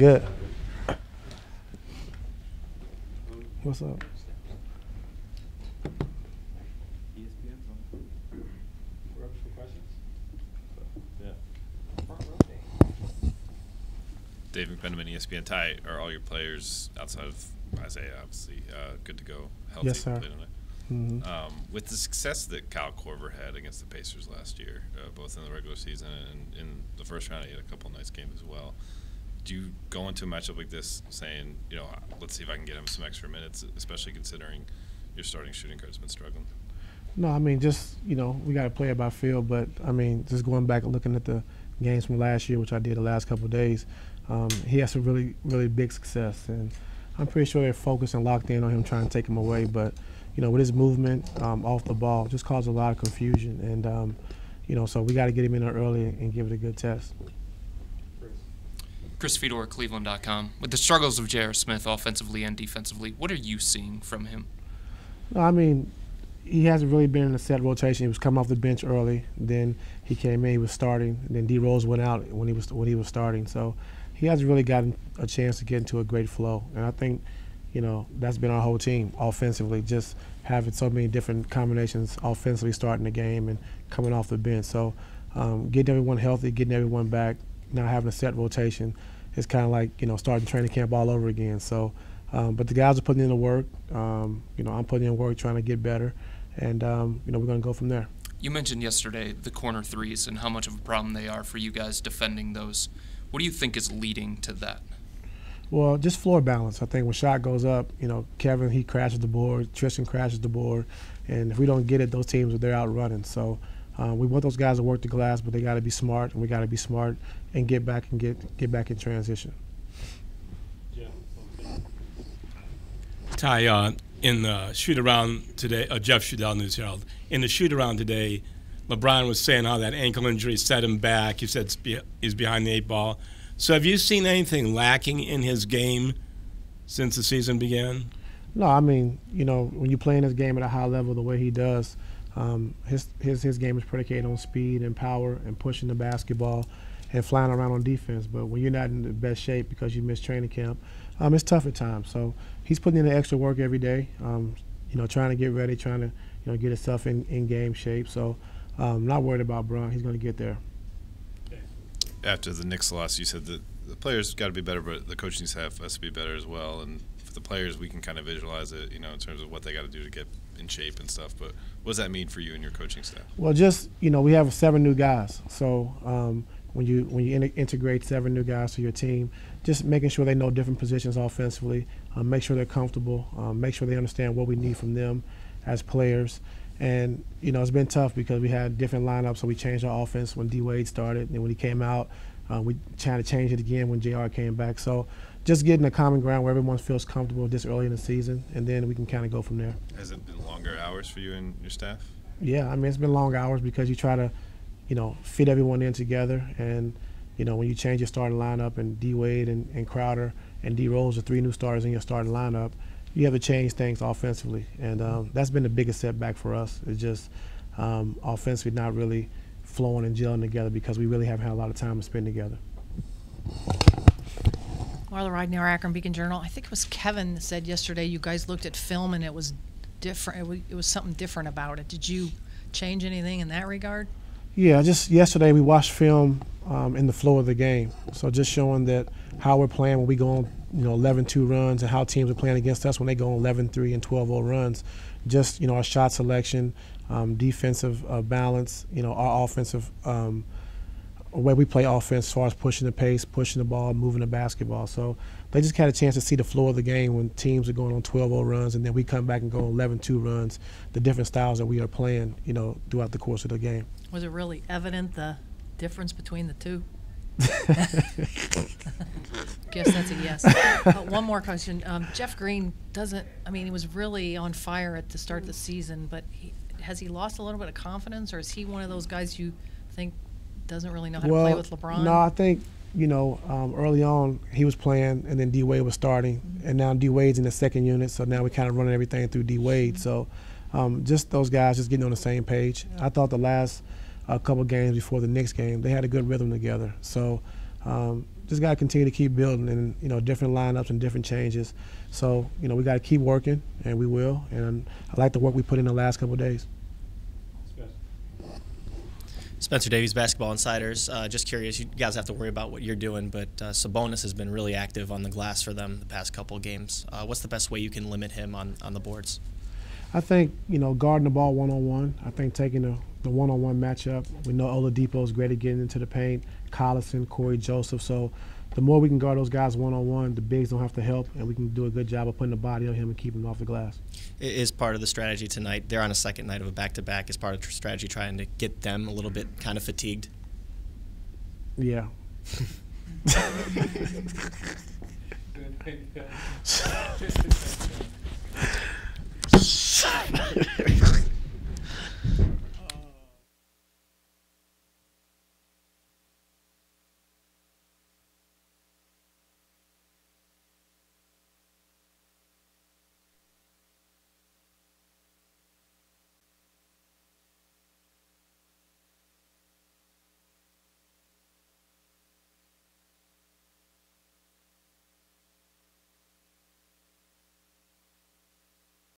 Good. What's up? Dave McMenamin, ESPN. Ty, are all your players outside of Isaiah, obviously, good to go, healthy? Yes, sir. With the success that Kyle Korver had against the Pacers last year, both in the regular season and in the first round, he had a couple nice games as well. Do you go into a matchup like this saying, let's see if I can get him some extra minutes, especially considering your starting shooting guard's been struggling? No, I mean, just, we got to play it by feel. But, I mean, just going back and looking at the games from last year, which I did the last couple of days, he has some really, really big success. And I'm pretty sure they're focused and locked in on him trying to take him away. But, with his movement off the ball, just caused a lot of confusion. And, so we got to get him in there early and give it a good test. Chris Fedor, Cleveland.com. With the struggles of J.R. Smith offensively and defensively, what are you seeing from him? No, I mean, he hasn't really been in a set rotation. He was coming off the bench early. Then he came in, he was starting. And then D. Rose went out when he was starting. So he hasn't really gotten a chance to get into a great flow. And I think, that's been our whole team offensively, just having so many different combinations offensively starting the game and coming off the bench. So getting everyone healthy, getting everyone back, not having a set rotation, it's kind of like, starting training camp all over again. So, but the guys are putting in the work. I'm putting in work trying to get better. And, we're going to go from there. You mentioned yesterday the corner threes and how much of a problem they are for you guys defending those. What do you think is leading to that? Well, just floor balance. I think when shot goes up, Kevin, he crashes the board, Tristan crashes the board. And if we don't get it, those teams, they're out running. So we want those guys to work the glass, but they got to be smart, and we got to be smart and get back in transition. Ty, in the shoot-around today, Jeff Shudell, News Herald, in the shoot-around today, LeBron was saying how that ankle injury set him back. He said he's behind the 8 ball. So have you seen anything lacking in his game since the season began? No, I mean, when you're playing this game at a high level the way he does, his game is predicated on speed and power and pushing the basketball and flying around on defense. But when you're not in the best shape because you missed training camp, it's tough at times. So he's putting in the extra work every day, trying to get ready, trying to, get himself in game shape. So I'm not worried about Bron. He's going to get there. After the Knicks loss, you said that the players got to be better, but the coaching staff has to be better as well. And for the players, we can kind of visualize it, in terms of what they got to do to get in shape and stuff. But what does that mean for you and your coaching staff? Well, just, we have 7 new guys. So when you integrate 7 new guys to your team, just making sure they know different positions offensively, make sure they're comfortable, make sure they understand what we need from them as players. And, it's been tough because we had different lineups, so we changed our offense when D-Wade started. And when he came out, we tried to change it again when JR came back. So just getting a common ground where everyone feels comfortable this early in the season, and then we can kind of go from there. Has it been longer hours for you and your staff? Yeah, I mean, it's been long hours because you try to, fit everyone in together. And, when you change your starting lineup and D-Wade and Crowder and D. Rose are 3 new starters in your starting lineup, you have to change things offensively. And that's been the biggest setback for us. It's just offensively not really flowing and gelling together because we really haven't had a lot of time to spend together. Marla Ridenour, Akron Beacon Journal. I think it was Kevin that said yesterday you guys looked at film and it was different. It was something different about it. Did you change anything in that regard? Yeah, just yesterday we watched film in the flow of the game. So just showing that how we're playing when we go on 11-2 runs and how teams are playing against us when they go on 11-3 and 12-0 runs. Just, our shot selection, defensive balance, our offensive way we play offense as far as pushing the pace, pushing the ball, moving the basketball. So they just had a chance to see the flow of the game when teams are going on 12-0 runs and then we come back and go on 11-2 runs, the different styles that we are playing, throughout the course of the game. Was it really evident, the difference between the two? Guess that's a yes. One more question. Jeff Green he was really on fire at the start of the season, but has he lost a little bit of confidence, or is he one of those guys you think doesn't really know how to play with LeBron? No, I think, early on he was playing and then D-Wade was starting, and now D-Wade's in the second unit, so now we're kind of running everything through D-Wade. So just those guys just getting on the same page. I thought the last couple games before the Knicks game, they had a good rhythm together. So just got to continue to keep building and, you know, different lineups and different changes. So, you know, we got to keep working, and we will. And I like the work we put in the last couple of days. Spencer Davies, Basketball Insiders. Just curious, you guys have to worry about what you're doing, but Sabonis has been really active on the glass for them the past couple of games. What's the best way you can limit him on the boards? I think, you know, guarding the ball one-on-one. I think taking the one-on-one matchup. We know Oladipo is great at getting into the paint, Collison, Corey Joseph. So the more we can guard those guys one-on-one, the bigs don't have to help, and we can do a good job of putting the body on him and keeping him off the glass. It is part of the strategy tonight. They're on a second night of a back-to-back. Is part of the strategy trying to get them a little bit kind of fatigued? Yeah.